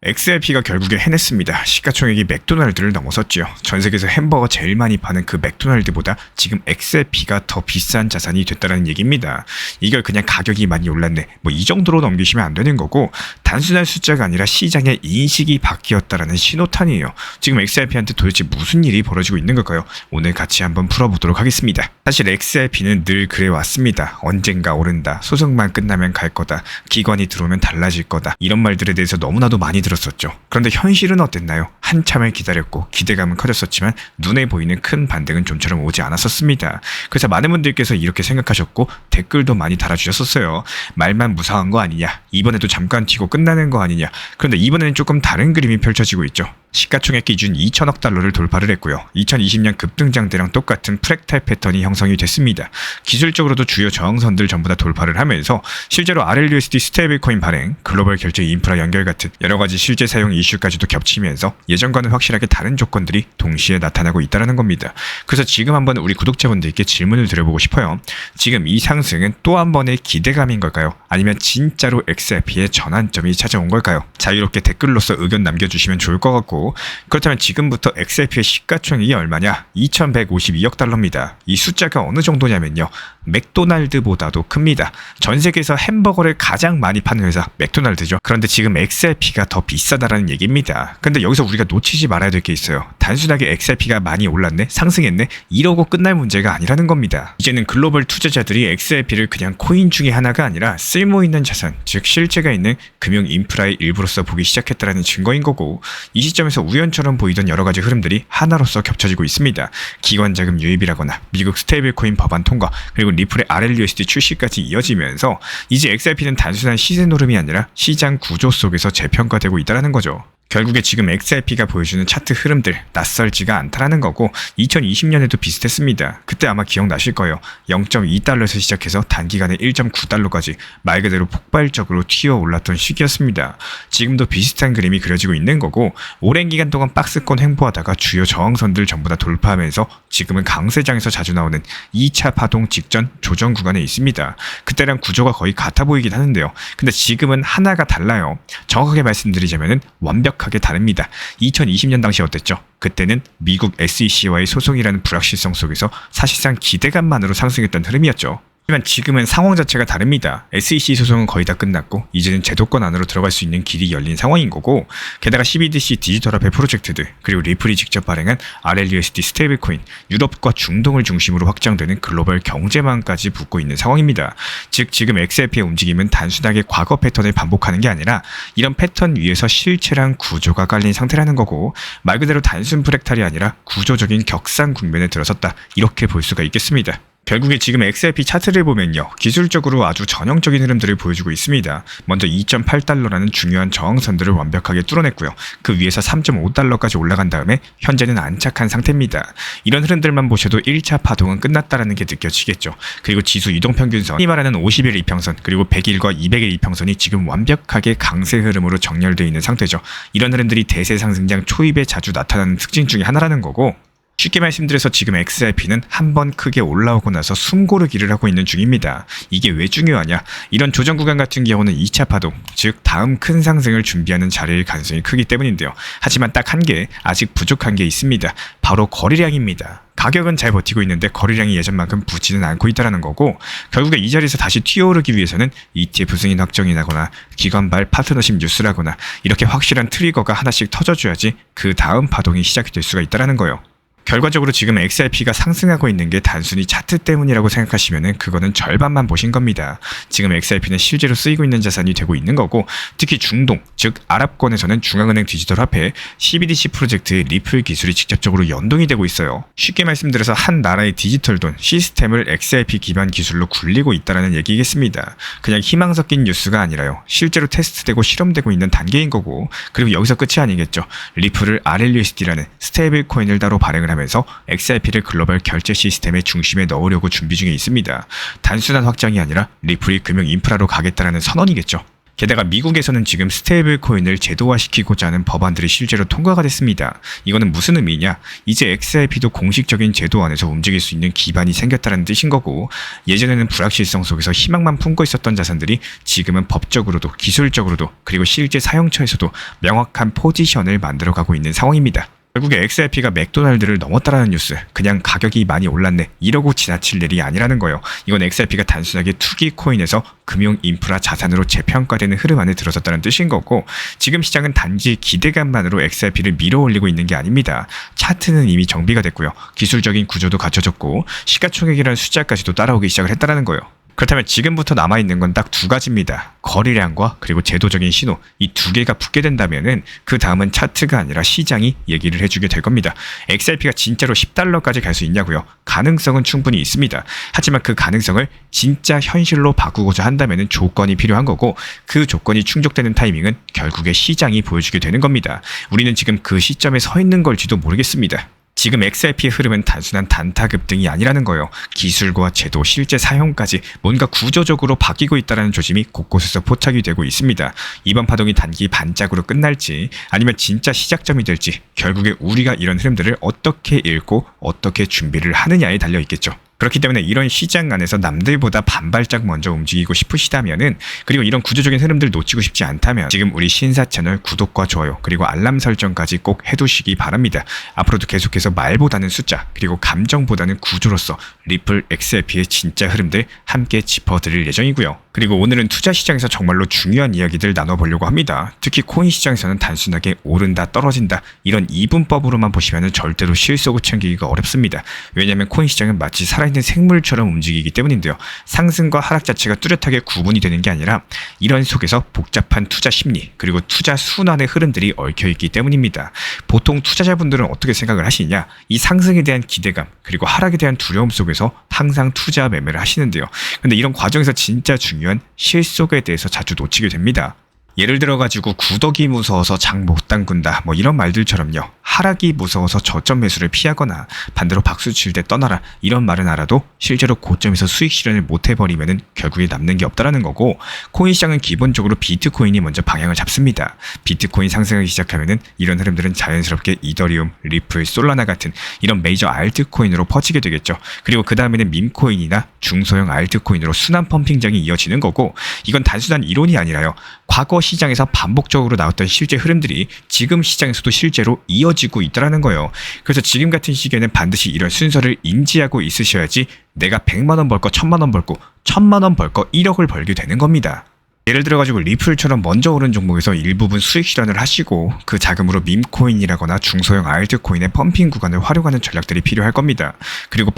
XRP가 결국에 해냈습니다. 시가총액이 맥도날드를 넘어섰죠. 전 세계에서 햄버거 제일 많이 파는 그 맥도날드보다 지금 XRP가 더 비싼 자산이 됐다는 얘기입니다. 이걸 그냥 가격이 많이 올랐네, 뭐 이 정도로 넘기시면 안 되는 거고, 단순한 숫자가 아니라 시장의 인식이 바뀌었다라는 신호탄이에요. 지금 XRP한테 도대체 무슨 일이 벌어지고 있는 걸까요? 오늘 같이 한번 풀어보도록 하겠습니다. 사실 XRP는 늘 그래왔습니다. 언젠가 오른다, 소송만 끝나면 갈 거다, 기관이 들어오면 달라질 거다, 이런 말들에 대해서 너무나도 많이 들었었죠. 그런데 현실은 어땠나요? 한참을 기다렸고 기대감은 커졌었지만 눈에 보이는 큰 반등은 좀처럼 오지 않았었습니다. 그래서 많은 분들께서 이렇게 생각하셨고 댓글도 많이 달아주셨었어요. 말만 무상한 거 아니냐, 이번에도 잠깐 튀고 끝나는 거 아니냐. 그런데 이번에는 조금 다른 그림이 펼쳐지고 있죠. 시가총액 기준 2천억 달러를 돌파를 했고요. 2020년 급등장 때랑 똑같은 프랙탈 패턴이 형성이 됐습니다. 기술적으로도 주요 저항선들 전부 다 돌파를 하면서 실제로 RLUSD 스테이블코인 발행, 글로벌 결제 인프라 연결 같은 여러 가지 실제 사용 이슈까지도 겹치면서 예전과는 확실하게 다른 조건들이 동시에 나타나고 있다는 겁니다. 그래서 지금 한번 우리 구독자분들께 질문을 드려보고 싶어요. 지금 이 상승은 또 한 번의 기대감인 걸까요? 아니면 진짜로 XRP의 전환점이 찾아온 걸까요? 자유롭게 댓글로서 의견 남겨주시면 좋을 것 같고, 그렇다면 지금부터 XRP의 시가총액이 얼마냐? 2152억 달러입니다. 이 숫자가 어느 정도냐면요, 맥도날드보다도 큽니다. 전 세계에서 햄버거를 가장 많이 파는 회사 맥도날드죠. 그런데 지금 XRP가 더 비싸다라는 얘기입니다. 근데 여기서 우리가 놓치지 말아야 될 게 있어요. 단순하게 XRP가 많이 올랐네, 상승했네, 이러고 끝날 문제가 아니라는 겁니다. 이제는 글로벌 투자자들이 XRP를 그냥 코인 중에 하나가 아니라 쓸모있는 자산, 즉 실체가 있는 금융 인프라의 일부로서 보기 시작했다는 증거인 거고, 이 시점에서 우연처럼 보이던 여러 가지 흐름들이 하나로서 겹쳐지고 있습니다. 기관 자금 유입이라거나 미국 스테이블코인 법안 통과, 그리고 리플의 RLUSD 출시까지 이어지면서 이제 XRP는 단순한 시세 노름이 아니라 시장 구조 속에서 재평가되고 있다는 거죠. 결국에 지금 XRP가 보여주는 차트 흐름들 낯설지가 않다라는 거고, 2020년에도 비슷했습니다. 그때 아마 기억나실 거예요. 0.2달러에서 시작해서 단기간에 1.9달러까지 말 그대로 폭발적으로 튀어 올랐던 시기였습니다. 지금도 비슷한 그림이 그려지고 있는 거고, 오랜 기간 동안 박스권 횡보하다가 주요 저항선들 전부 다 돌파하면서 지금은 강세장에서 자주 나오는 2차 파동 직전 조정 구간에 있습니다. 그때랑 구조가 거의 같아 보이긴 하는데요. 근데 지금은 하나가 달라요. 정확하게 말씀드리자면은 완벽하게 다릅니다. 2020년 당시 어땠죠? 그때는 미국 SEC와의 소송이라는 불확실성 속에서 사실상 기대감만으로 상승했던 흐름이었죠. 하지만 지금은 상황 자체가 다릅니다. SEC 소송은 거의 다 끝났고 이제는 제도권 안으로 들어갈 수 있는 길이 열린 상황인 거고, 게다가 CBDC 디지털화폐 프로젝트들, 그리고 리플이 직접 발행한 RLUSD 스테이블코인, 유럽과 중동을 중심으로 확장되는 글로벌 경제망까지 붙고 있는 상황입니다. 즉 지금 XRP의 움직임은 단순하게 과거 패턴을 반복하는 게 아니라 이런 패턴 위에서 실체랑 구조가 깔린 상태라는 거고, 말 그대로 단순 프랙탈이 아니라 구조적인 격상 국면에 들어섰다, 이렇게 볼 수가 있겠습니다. 결국에 지금 XRP 차트를 보면요, 기술적으로 아주 전형적인 흐름들을 보여주고 있습니다. 먼저 2.8달러라는 중요한 저항선들을 완벽하게 뚫어냈고요. 그 위에서 3.5달러까지 올라간 다음에 현재는 안착한 상태입니다. 이런 흐름들만 보셔도 1차 파동은 끝났다라는 게 느껴지겠죠. 그리고 지수 이동평균선, 흔히 말하는 50일 이평선, 그리고 100일과 200일 이평선이 지금 완벽하게 강세 흐름으로 정렬되어 있는 상태죠. 이런 흐름들이 대세 상승장 초입에 자주 나타나는 특징 중에 하나라는 거고, 쉽게 말씀드려서 지금 XRP는 한번 크게 올라오고 나서 숨고르기를 하고 있는 중입니다. 이게 왜 중요하냐? 이런 조정 구간 같은 경우는 2차 파동, 즉 다음 큰 상승을 준비하는 자리일 가능성이 크기 때문인데요. 하지만 딱 한 개, 아직 부족한 게 있습니다. 바로 거래량입니다. 가격은 잘 버티고 있는데 거래량이 예전만큼 붙지는 않고 있다는 거고, 결국에 이 자리에서 다시 튀어오르기 위해서는 ETF 승인 확정이 나거나 기관발 파트너십 뉴스라거나 이렇게 확실한 트리거가 하나씩 터져줘야지 그 다음 파동이 시작이 될 수가 있다는 거예요. 결과적으로 지금 XRP가 상승하고 있는 게 단순히 차트 때문이라고 생각하시면은 그거는 절반만 보신 겁니다. 지금 XRP는 실제로 쓰이고 있는 자산이 되고 있는 거고, 특히 중동, 즉 아랍권에서는 중앙은행 디지털 화폐 CBDC 프로젝트의 리플 기술이 직접적으로 연동이 되고 있어요. 쉽게 말씀드려서 한 나라의 디지털 돈 시스템을 XRP 기반 기술로 굴리고 있다는 얘기겠습니다. 그냥 희망 섞인 뉴스가 아니라요, 실제로 테스트되고 실험되고 있는 단계인 거고, 그리고 여기서 끝이 아니겠죠. 리플을 RLUSD라는 스테이블 코인을 따로 발행을 하면서 XRP를 글로벌 결제 시스템의 중심에 넣으려고 준비 중에 있습니다. 단순한 확장이 아니라 리플이 금융 인프라로 가겠다라는 선언이겠죠. 게다가 미국에서는 지금 스테이블 코인을 제도화시키고자 하는 법안들이 실제로 통과가 됐습니다. 이거는 무슨 의미냐? 이제 XRP도 공식적인 제도 안에서 움직일 수 있는 기반이 생겼다는 뜻인 거고, 예전에는 불확실성 속에서 희망만 품고 있었던 자산들이 지금은 법적으로도 기술적으로도 그리고 실제 사용처에서도 명확한 포지션을 만들어가고 있는 상황입니다. 결국에 XRP가 맥도날드를 넘었다라는 뉴스, 그냥 가격이 많이 올랐네 이러고 지나칠 일이 아니라는 거예요. 이건 XRP가 단순하게 투기 코인에서 금융 인프라 자산으로 재평가되는 흐름 안에 들어섰다는 뜻인 거고, 지금 시장은 단지 기대감만으로 XRP를 밀어올리고 있는 게 아닙니다. 차트는 이미 정비가 됐고요. 기술적인 구조도 갖춰졌고 시가총액이라는 숫자까지도 따라오기 시작을 했다는 거예요. 그렇다면 지금부터 남아있는 건 딱 두 가지입니다. 거래량과 그리고 제도적인 신호, 이 두 개가 붙게 된다면은 그 다음은 차트가 아니라 시장이 얘기를 해주게 될 겁니다. XRP가 진짜로 $10까지 갈 수 있냐고요? 가능성은 충분히 있습니다. 하지만 그 가능성을 진짜 현실로 바꾸고자 한다면은 조건이 필요한 거고, 그 조건이 충족되는 타이밍은 결국에 시장이 보여주게 되는 겁니다. 우리는 지금 그 시점에 서 있는 걸지도 모르겠습니다. 지금 XRP의 흐름은 단순한 단타 급등이 아니라는 거예요. 기술과 제도, 실제 사용까지 뭔가 구조적으로 바뀌고 있다는 조짐이 곳곳에서 포착이 되고 있습니다. 이번 파동이 단기 반짝으로 끝날지 아니면 진짜 시작점이 될지, 결국에 우리가 이런 흐름들을 어떻게 읽고 어떻게 준비를 하느냐에 달려 있겠죠. 그렇기 때문에 이런 시장 안에서 남들보다 반발짝 먼저 움직이고 싶으시다면은, 그리고 이런 구조적인 흐름들 놓치고 싶지 않다면 지금 우리 신사 채널 구독과 좋아요 그리고 알람 설정까지 꼭 해두시기 바랍니다. 앞으로도 계속해서 말보다는 숫자 그리고 감정보다는 구조로서 리플 XRP의 진짜 흐름들 함께 짚어드릴 예정이고요. 그리고 오늘은 투자 시장에서 정말로 중요한 이야기들 나눠보려고 합니다. 특히 코인 시장에서는 단순하게 오른다 떨어진다 이런 이분법으로만 보시면 절대로 실속을 챙기기가 어렵습니다. 왜냐하면 코인 시장은 마치 살아있는 생물처럼 움직이기 때문인데요. 상승과 하락 자체가 뚜렷하게 구분이 되는 게 아니라 이런 속에서 복잡한 투자 심리 그리고 투자 순환의 흐름들이 얽혀있기 때문입니다. 보통 투자자분들은 어떻게 생각을 하시냐? 이 상승에 대한 기대감 그리고 하락에 대한 두려움 속에서 항상 투자 매매를 하시는데요. 근데 이런 과정에서 진짜 중요한 실속에 대해서 자주 놓치게 됩니다. 예를 들어가지고 구덕이 무서워서 장 못 담근다 뭐 이런 말들처럼요. 하락이 무서워서 저점 매수를 피하거나 반대로 박수 칠 때 떠나라 이런 말은 알아도 실제로 고점에서 수익 실현을 못 해버리면 결국에 남는 게 없다라는 거고, 코인 시장은 기본적으로 비트코인이 먼저 방향을 잡습니다. 비트코인 상승하기 시작하면은 이런 흐름들은 자연스럽게 이더리움, 리플, 솔라나 같은 이런 메이저 알트코인으로 퍼지게 되겠죠. 그리고 그 다음에는 밈코인이나 중소형 알트코인으로 순환 펌핑장이 이어지는 거고, 이건 단순한 이론이 아니라요. 과거 시장에서 반복적으로 나왔던 실제 흐름들이 지금 시장에서도 실제로 이어지고 있다는 거예요. 그래서 지금 같은 시기에는 반드시 이런 순서를 인지하고 있으셔야지 내가 100만 원 벌 거 1000만 원 벌고 1000만 원 벌 거 1억을 벌게 되는 겁니다. 예를 들어가지고 리플처럼 먼저 오른 종목에서 일부분 수익 실현을 하시고 그 자금으로 밈코인이라거나 중소형 알트코인의 펌핑 구간을 활용하는 전략들이 필요할 겁니다. 그리고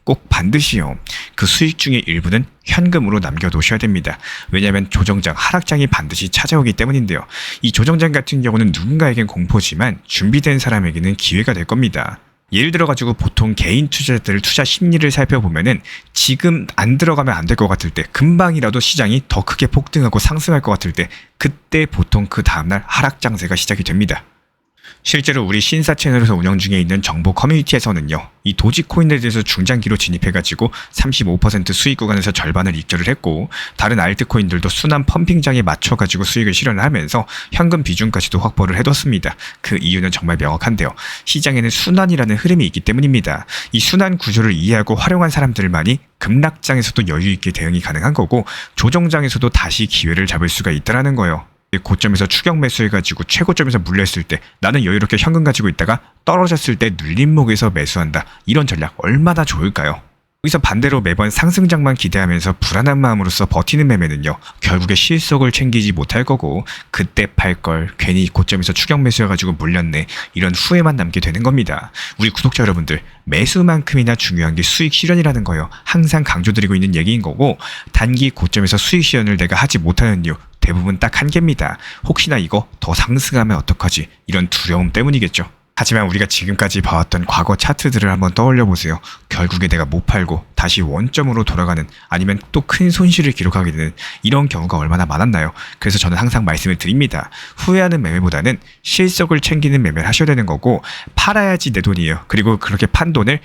꼭 반드시요. 그 수익 중의 일부는 현금으로 남겨놓으셔야 됩니다. 왜냐하면 조정장, 하락장이 반드시 찾아오기 때문인데요. 이 조정장 같은 경우는 누군가에겐 공포지만 준비된 사람에게는 기회가 될 겁니다. 예를 들어가지고 보통 개인 투자자들 투자 심리를 살펴보면은 지금 안 들어가면 안 될 것 같을 때, 금방이라도 시장이 더 크게 폭등하고 상승할 것 같을 때, 그때 보통 그 다음날 하락 장세가 시작이 됩니다. 실제로 우리 신사 채널에서 운영 중에 있는 정보 커뮤니티에서는요, 이 도지코인에 대해서 중장기로 진입해가지고 35% 수익 구간에서 절반을 익절을 했고, 다른 알트코인들도 순환 펌핑장에 맞춰가지고 수익을 실현을 하면서 현금 비중까지도 확보를 해뒀습니다. 그 이유는 정말 명확한데요. 시장에는 순환이라는 흐름이 있기 때문입니다. 이 순환 구조를 이해하고 활용한 사람들만이 급락장에서도 여유있게 대응이 가능한 거고, 조정장에서도 다시 기회를 잡을 수가 있다는 거예요. 고점에서 추격 매수해가지고 최고점에서 물렸을 때 나는 여유롭게 현금 가지고 있다가 떨어졌을 때 눌림목에서 매수한다. 이런 전략 얼마나 좋을까요? 여기서 반대로 매번 상승장만 기대하면서 불안한 마음으로써 버티는 매매는요, 결국에 실속을 챙기지 못할 거고, 그때 팔걸, 괜히 고점에서 추격 매수해가지고 물렸네, 이런 후회만 남게 되는 겁니다. 우리 구독자 여러분들, 매수만큼이나 중요한 게 수익 실현이라는 거요. 항상 강조드리고 있는 얘기인 거고, 단기 고점에서 수익 실현을 내가 하지 못하는 이유 대부분 딱 한 개입니다. 혹시나 이거 더 상승하면 어떡하지? 이런 두려움 때문이겠죠. 하지만 우리가 지금까지 봐왔던 과거 차트들을 한번 떠올려 보세요. 결국에 내가 못 팔고 다시 원점으로 돌아가는, 아니면 또 큰 손실을 기록하게 되는 이런 경우가 얼마나 많았나요? 그래서 저는 항상 말씀을 드립니다. 후회하는 매매보다는 실속을 챙기는 매매를 하셔야 되는 거고, 팔아야지 내 돈이에요. 그리고 그렇게 판 돈을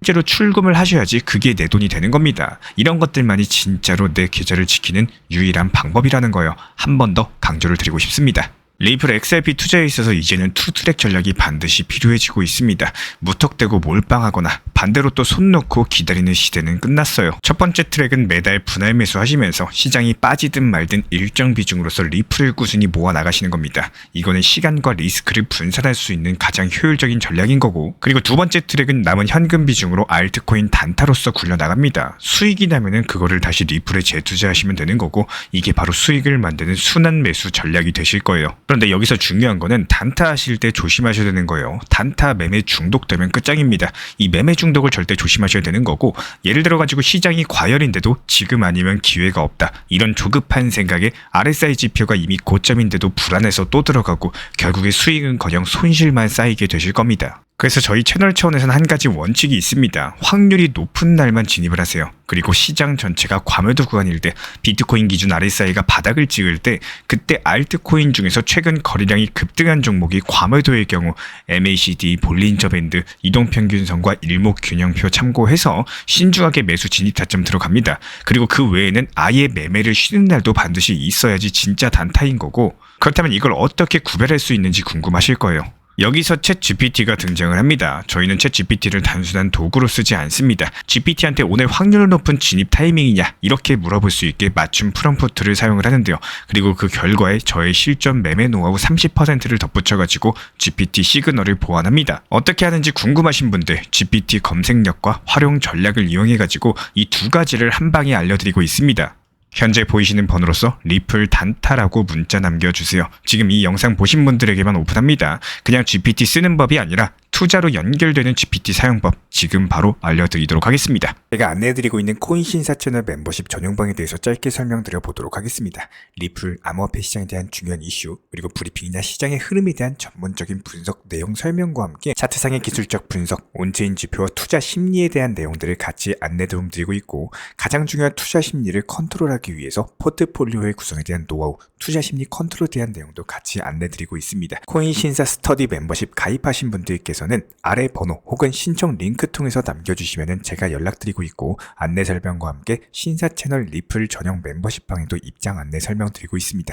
실제로 출금을 하셔야지 그게 내 돈이 되는 겁니다. 이런 것들만이 진짜로 내 계좌를 지키는 유일한 방법이라는 거요. 한 번 더 강조를 드리고 싶습니다. 리플 XRP 투자에 있어서 이제는 투트랙 전략이 반드시 필요해지고 있습니다. 무턱대고 몰빵하거나 반대로 또 손 놓고 기다리는 시대는 끝났어요. 첫 번째 트랙은 매달 분할 매수하시면서 시장이 빠지든 말든 일정 비중으로서 리플을 꾸준히 모아 나가시는 겁니다. 이거는 시간과 리스크를 분산할 수 있는 가장 효율적인 전략인 거고, 그리고 두 번째 트랙은 남은 현금 비중으로 알트코인 단타로서 굴려나갑니다. 수익이 나면은 그거를 다시 리플에 재투자하시면 되는 거고, 이게 바로 수익을 만드는 순환 매수 전략이 되실 거예요. 그런데 여기서 중요한 거는 단타 하실 때 조심하셔야 되는 거예요. 단타 매매 중독되면 끝장입니다. 이 매매 중독을 절대 조심하셔야 되는 거고, 예를 들어 가지고 시장이 과열인데도 지금 아니면 기회가 없다, 이런 조급한 생각에 RSI 지표가 이미 고점인데도 불안해서 또 들어가고 결국에 수익은커녕 손실만 쌓이게 되실 겁니다. 그래서 저희 채널 차원에서는 한 가지 원칙이 있습니다. 확률이 높은 날만 진입을 하세요. 그리고 시장 전체가 과매도 구간일 때, 비트코인 기준 RSI가 바닥을 찍을 때, 그때 알트코인 중에서 최근 거래량이 급등한 종목이 과매도의 경우 MACD, 볼린저 밴드, 이동평균선과 일목균형표 참고해서 신중하게 매수 진입 타점 들어갑니다. 그리고 그 외에는 아예 매매를 쉬는 날도 반드시 있어야지 진짜 단타인 거고, 그렇다면 이걸 어떻게 구별할 수 있는지 궁금하실 거예요. 여기서 챗 GPT가 등장을 합니다. 저희는 챗 GPT를 단순한 도구로 쓰지 않습니다. GPT한테 오늘 확률 높은 진입 타이밍이냐 이렇게 물어볼 수 있게 맞춤 프롬프트를 사용을 하는데요. 그리고 그 결과에 저의 실전 매매 노하우 30%를 덧붙여가지고 GPT 시그널을 보완합니다. 어떻게 하는지 궁금하신 분들 GPT 검색력과 활용 전략을 이용해가지고 이 두 가지를 한 방에 알려드리고 있습니다. 현재 보이시는 번호로서 리플 단타라고 문자 남겨주세요. 지금 이 영상 보신 분들에게만 오픈합니다. 그냥 GPT 쓰는 법이 아니라 투자로 연결되는 GPT 사용법 지금 바로 알려드리도록 하겠습니다. 제가 안내해드리고 있는 코인 신사 채널 멤버십 전용방에 대해서 짧게 설명드려 보도록 하겠습니다. 리플, 암호화폐 시장에 대한 중요한 이슈, 그리고 브리핑이나 시장의 흐름에 대한 전문적인 분석 내용 설명과 함께 차트상의 기술적 분석, 온체인 지표와 투자 심리에 대한 내용들을 같이 안내 도움드리고 있고, 가장 중요한 투자 심리를 컨트롤하기 위해서 포트폴리오의 구성에 대한 노하우, 투자 심리 컨트롤에 대한 내용도 같이 안내드리고 있습니다. 코인 신사 스터디 멤버십 가입하신 분들께서는 아래 번호 혹은 신청 링크 통해서 남겨주시면 제가 연락드리고 있고, 안내 설명과 함께 신사 채널 리플 전용 멤버십 방에도 입장 안내 설명드리고 있습니다.